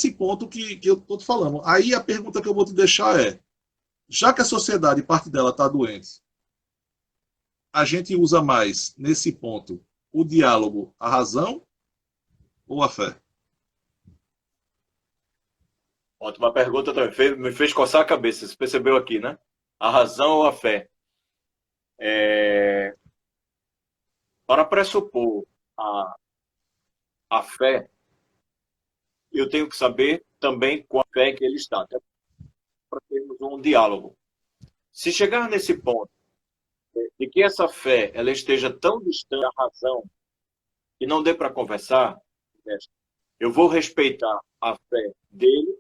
nesse ponto que eu estou te falando. Aí a pergunta que eu vou te deixar é, já que a sociedade, parte dela está doente, a gente usa mais, nesse ponto, o diálogo, a razão ou a fé? Ótima pergunta também. Me fez coçar a cabeça. Você percebeu aqui, né? A razão ou a fé? É, para pressupor a, a fé, eu tenho que saber também qual a fé que ele está, até para termos um diálogo. Se chegar nesse ponto de que essa fé ela esteja tão distante da razão que não dê para conversar, eu vou respeitar a fé dele,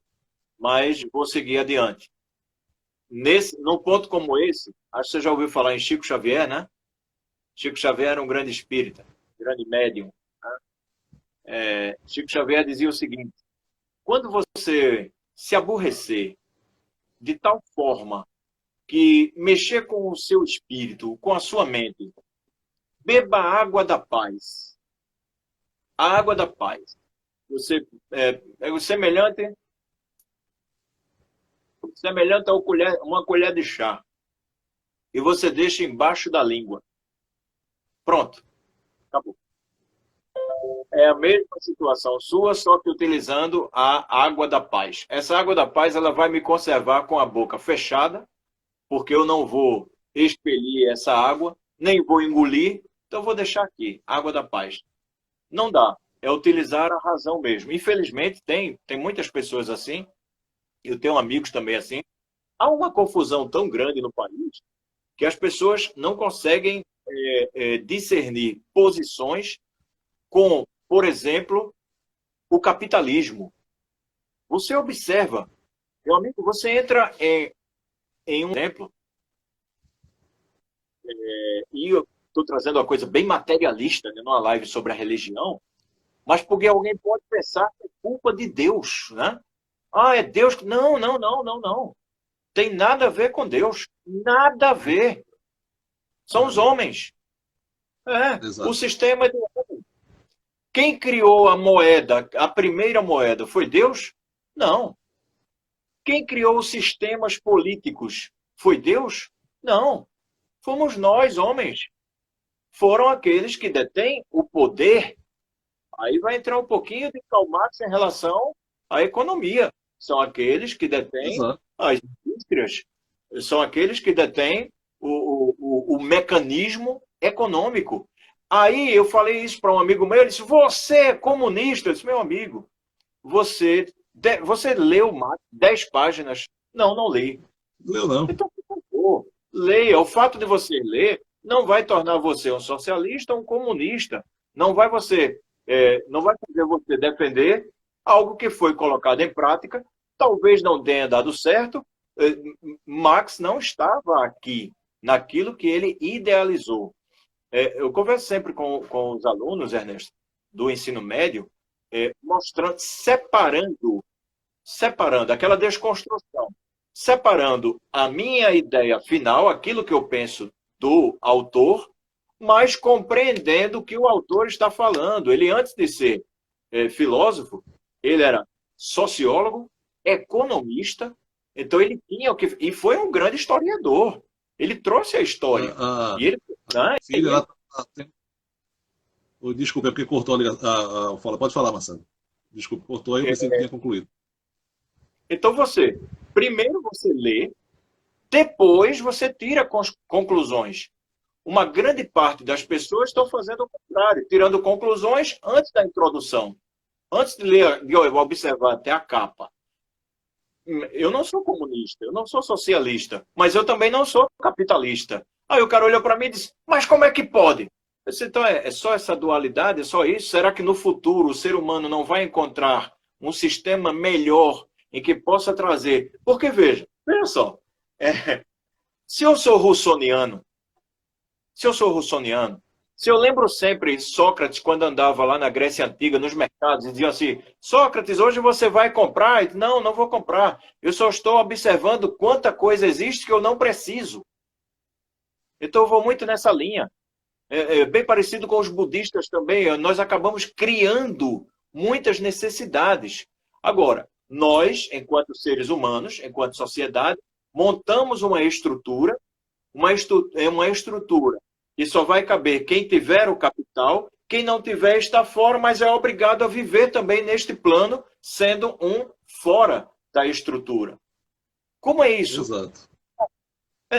mas vou seguir adiante. Num ponto como esse, acho que você já ouviu falar em Chico Xavier, né? Chico Xavier era um grande espírita, grande médium. Chico Xavier dizia o seguinte: quando você se aborrecer de tal forma que mexer com o seu espírito, com a sua mente, beba a água da paz. A água da paz. Você é o semelhante a uma colher de chá. E você deixa embaixo da língua. Pronto. Acabou. É a mesma situação sua, só que utilizando a água da paz. Essa água da paz ela vai me conservar com a boca fechada, porque eu não vou expelir essa água, nem vou engolir, então eu vou deixar aqui, água da paz. Não dá, é utilizar a razão mesmo. Infelizmente, tem muitas pessoas assim, eu tenho amigos também assim. Há uma confusão tão grande no país que as pessoas não conseguem discernir posições com, por exemplo, o capitalismo. Você observa, meu amigo, você entra em um exemplo, e eu estou trazendo uma coisa bem materialista, né, numa live sobre a religião, mas porque alguém pode pensar que é culpa de Deus, né? Ah, é Deus que... Não, não, não, não, não. Tem nada a ver com Deus. Nada a ver. São os homens. O Exato. sistema é do homem. Quem criou a moeda, a primeira moeda, foi Deus? Não. Quem criou os sistemas políticos foi Deus? Não. Fomos nós, homens. Foram aqueles que detêm o poder. Aí vai entrar um pouquinho de Karl Marx em relação à economia. São aqueles que detêm Exato. as indústrias. São aqueles que detêm o mecanismo econômico. Aí eu falei isso para um amigo meu, ele disse, você é comunista? Eu disse, meu amigo, você leu mais 10 páginas? Não, não li. Leu não. Então, por favor, leia. O fato de você ler não vai tornar você um socialista ou um comunista. Não vai fazer você defender algo que foi colocado em prática, talvez não tenha dado certo. Marx não estava aqui naquilo que ele idealizou. Eu converso sempre com os alunos, Ernesto, do ensino médio, mostrando, separando aquela desconstrução, separando a minha ideia final, aquilo que eu penso do autor, mas compreendendo o que o autor está falando. Ele, antes de ser filósofo, ele era sociólogo, economista, então ele tinha o que... E foi um grande historiador. Ele trouxe a história. A, E ele... Né? filha, ela tem... Oh, desculpa, é porque cortou a ligação. Fala, pode falar, Marcelo. Desculpa, cortou aí, eu pensei que tinha concluído. Então primeiro você lê, depois você tira conclusões. Uma grande parte das pessoas estão fazendo o contrário, tirando conclusões antes da introdução. Antes de ler, de observar até a capa. Eu não sou comunista, eu não sou socialista, mas eu também não sou capitalista. Aí o cara olhou para mim e disse, mas como é que pode? Eu disse, então é só essa dualidade, é só isso? Será que no futuro o ser humano não vai encontrar um sistema melhor em que possa trazer... Porque veja só, se eu sou russoniano, se eu lembro sempre Sócrates, quando andava lá na Grécia Antiga, nos mercados, e dizia assim, Sócrates, hoje você vai comprar? Disse, não, não vou comprar. Eu só estou observando quanta coisa existe que eu não preciso. Então eu vou muito nessa linha. Bem parecido com os budistas também. Nós acabamos criando muitas necessidades. Agora, nós, enquanto seres humanos, enquanto sociedade, montamos uma estrutura que só vai caber quem tiver o capital, quem não tiver está fora, mas é obrigado a viver também neste plano, sendo um fora da estrutura. Como é isso? Exato.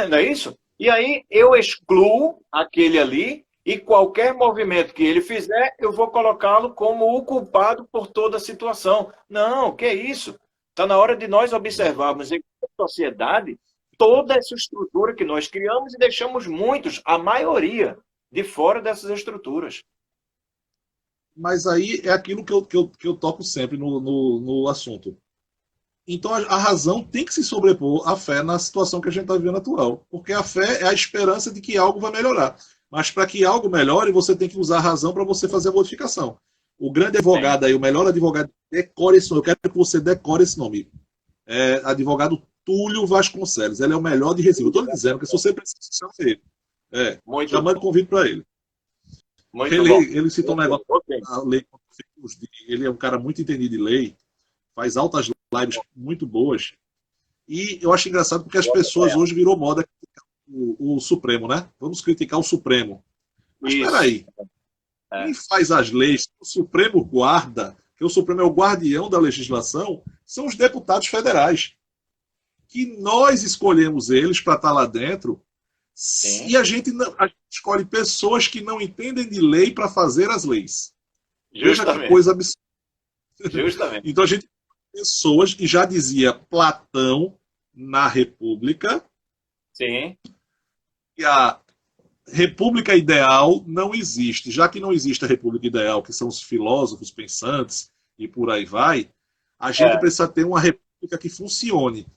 Não é isso? E aí eu excluo aquele ali e qualquer movimento que ele fizer, eu vou colocá-lo como o culpado por toda a situação. Não, que é isso? Está na hora de nós observarmos em sociedade toda essa estrutura que nós criamos e deixamos muitos, a maioria, de fora dessas estruturas. Mas aí é aquilo que eu toco sempre no assunto. Então a razão tem que se sobrepor à fé na situação que a gente está vivendo atual. Porque a fé é a esperança de que algo vai melhorar. Mas para que algo melhore, você tem que usar a razão para você fazer a modificação. O grande advogado aí, o melhor advogado, decore esse nome. Eu quero que você decore esse nome. É advogado Túlio Vasconcelos. Ele é o melhor de Recife. Eu estou dizendo que se você precisa, chama ele. Já manda convite para ele. Ele citou um negócio da lei. Ele é um cara muito entendido de lei, faz altas lives muito boas. E eu acho engraçado porque as pessoas hoje virou moda o Supremo, né? Vamos criticar o Supremo. Mas espera aí. Quem faz as leis, o Supremo guarda, que o Supremo é o guardião da legislação, são os deputados federais. Que nós escolhemos eles para estar lá dentro. Sim. E a gente escolhe pessoas que não entendem de lei para fazer as leis. Veja que coisa absurda. Justamente. Então a gente tem pessoas que já dizia Platão na República. Sim. Que a república ideal não existe. Já que não existe a república ideal, que são os filósofos pensantes e por aí vai, a gente precisa ter uma república que funcione.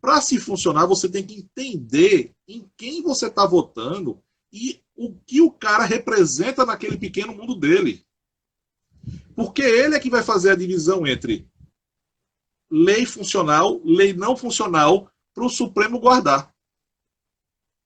Para se funcionar, você tem que entender em quem você está votando e o que o cara representa naquele pequeno mundo dele. Porque ele é que vai fazer a divisão entre lei funcional, lei não funcional, para o Supremo guardar.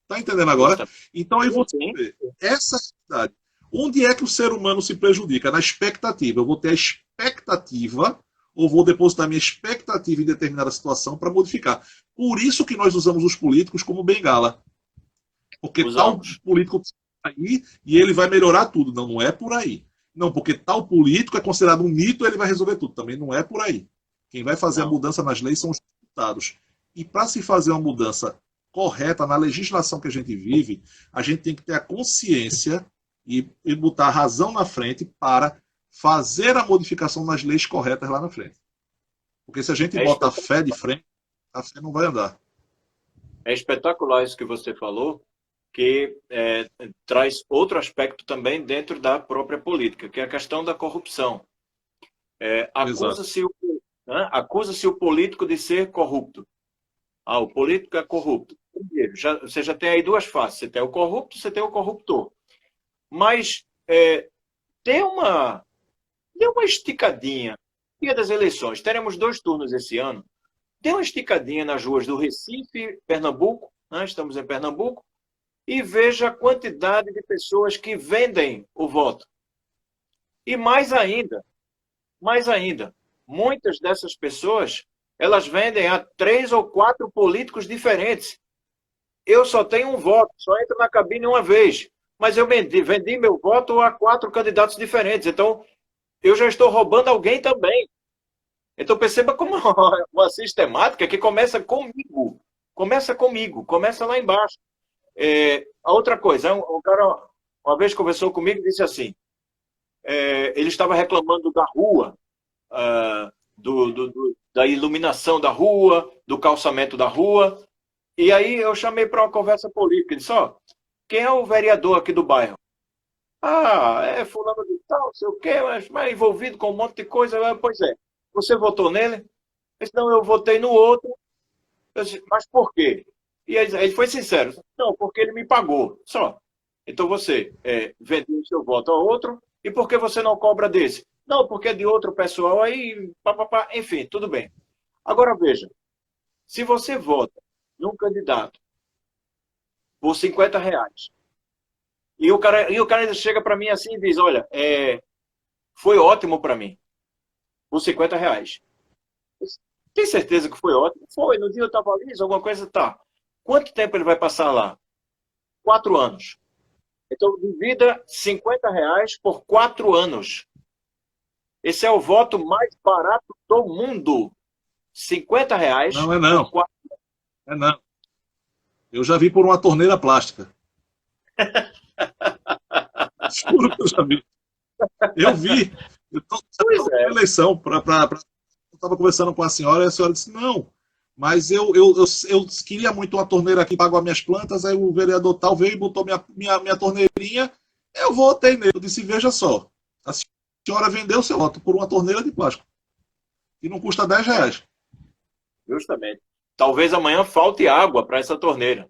Está entendendo agora? Então aí você vê essa realidade. Onde é que o ser humano se prejudica? Na expectativa. Eu vou ter a expectativa ou vou depositar minha expectativa em determinada situação para modificar. Por isso que nós usamos os políticos como bengala. Porque tal político aí e ele vai melhorar tudo. Não, não é por aí. Não, porque tal político é considerado um mito e ele vai resolver tudo. Também não é por aí. Quem vai fazer a mudança nas leis são os deputados. E para se fazer uma mudança correta na legislação que a gente vive, a gente tem que ter a consciência e botar a razão na frente para fazer a modificação nas leis corretas lá na frente. Porque se a gente bota a fé de frente, a fé não vai andar. É espetacular isso que você falou, que traz outro aspecto também dentro da própria política, que é a questão da corrupção. Acusa-se o político de ser corrupto. O político é corrupto. Primeiro, você já tem aí duas faces. Você tem o corrupto, você tem o corruptor. Mas dê uma esticadinha. Dia das eleições, teremos 2 turnos esse ano. Dê uma esticadinha nas ruas do Recife, Pernambuco, né? Estamos em Pernambuco, e veja a quantidade de pessoas que vendem o voto. E mais ainda, muitas dessas pessoas, elas vendem a 3 ou 4 políticos diferentes. Eu só tenho um voto, só entro na cabine uma vez. Mas eu vendi meu voto a 4 candidatos diferentes. Então, eu já estou roubando alguém também. Então, perceba como uma sistemática que começa comigo. Começa lá embaixo. A outra coisa, um cara uma vez conversou comigo e disse assim, ele estava reclamando da rua, da iluminação da rua, do calçamento da rua. E aí eu chamei para uma conversa política. Ele disse, quem é o vereador aqui do bairro? É fulano de tal, não sei o quê, mas envolvido com um monte de coisa. Pois é. Você votou nele? Ele disse, não, eu votei no outro. Eu disse, mas por quê? E ele foi sincero. Não, porque ele me pagou. Só. Então você vendeu o seu voto a outro. E por que você não cobra desse? Não, porque é de outro pessoal. Aí, enfim, tudo bem. Agora veja. Se você vota num candidato por R$50, e o cara chega para mim assim e diz, olha, foi ótimo para mim, por R$50. Tem certeza que foi ótimo? Foi, no dia eu estava ali, alguma coisa tá. Quanto tempo ele vai passar lá? 4 anos. Então, divida R$ 50 por 4 anos. Esse é o voto mais barato do mundo. R$ 50 Não é por não. 4. É não. Eu já vi por uma torneira plástica. Juro que eu já vi. Eu vi. Eu Pois estou é. na eleição. Eu estava conversando com a senhora e a senhora disse, não, mas eu queria muito uma torneira aqui para aguar minhas plantas, aí o vereador tal veio e botou minha torneirinha, eu votei nele. Eu disse, veja só, a senhora vendeu seu voto por uma torneira de plástico, que não custa R$ 10. Justamente. Talvez amanhã falte água para essa torneira.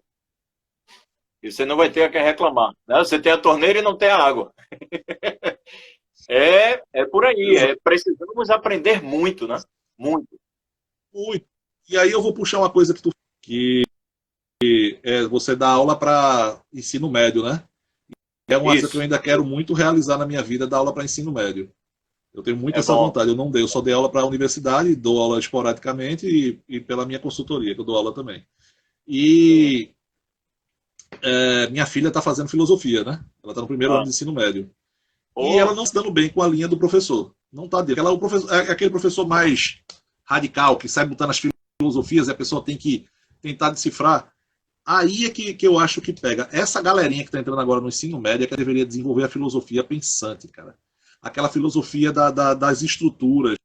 E você não vai ter a que reclamar. Né? Você tem a torneira e não tem a água. É por aí. Precisamos aprender muito, né? Muito. Muito. E aí eu vou puxar uma coisa que você dá aula para ensino médio, né? É uma coisa que eu Isso. ainda quero muito realizar na minha vida, dar aula para ensino médio. Eu tenho muito É essa bom. vontade. Eu não dei, eu só dei aula para a universidade, dou aula esporadicamente e pela minha consultoria, que eu dou aula também. Sim. E minha filha está fazendo filosofia, né? Ela está no primeiro ano Ah. de ensino médio. E ela Oh, não se dando bem com a linha do professor. Não está dentro. Ela é aquele professor mais radical, que sai botando as filosofias e a pessoa tem que tentar decifrar. Aí é que eu acho que pega. Essa galerinha que está entrando agora no ensino médio é que deveria desenvolver a filosofia pensante, cara. Aquela filosofia das estruturas,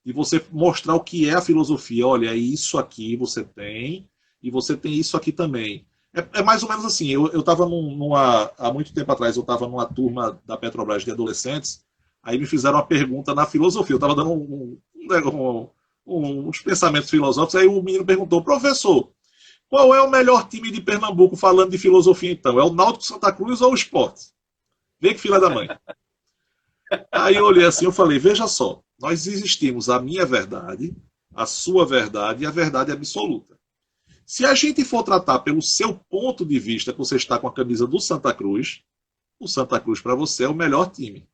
e você mostrar o que é a filosofia. Olha, isso aqui você tem, e você tem isso aqui também. É mais ou menos assim. Eu estava há muito tempo atrás, eu estava numa turma da Petrobras de adolescentes, aí me fizeram uma pergunta na filosofia. Eu estava dando uns pensamentos filosóficos, aí o menino perguntou, professor, qual é o melhor time de Pernambuco falando de filosofia então? É o Náutico Santa Cruz ou o Sport? Vê que filha da mãe. Aí eu olhei assim, eu falei, veja só, nós existimos a minha verdade, a sua verdade e a verdade absoluta. Se a gente for tratar pelo seu ponto de vista, que você está com a camisa do Santa Cruz, o Santa Cruz para você é o melhor time.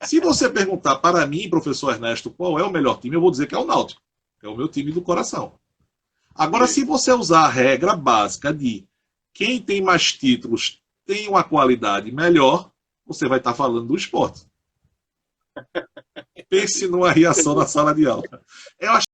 Se você perguntar para mim, professor Ernesto, qual é o melhor time, eu vou dizer que é o Náutico, que é o meu time do coração. Agora, se você usar a regra básica de quem tem mais títulos tem uma qualidade melhor, você vai estar falando do esporte. Pense numa reação na sala de aula. Eu acho